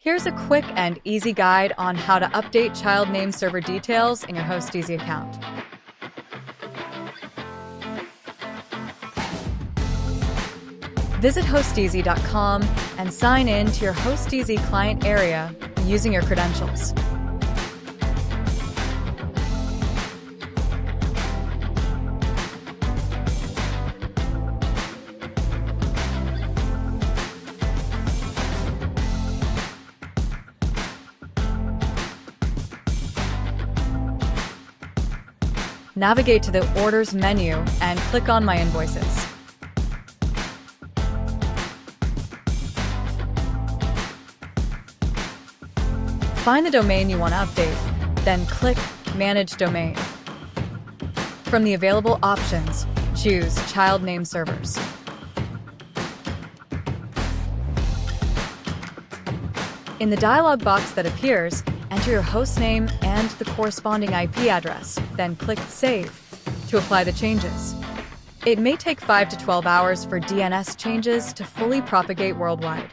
Here's a quick and easy guide on how to update child name server details in your Hosteasy account. Visit Hosteasy.com and sign in to your Hosteasy client area using your credentials. Navigate to the Orders menu and click on My Invoices. Find the domain you want to update, then click Manage Domain. From the available options, choose Child Name Servers. In the dialog box that appears, enter your host name and the corresponding IP address, then click Save to apply the changes. It may take 5 to 12 hours for DNS changes to fully propagate worldwide.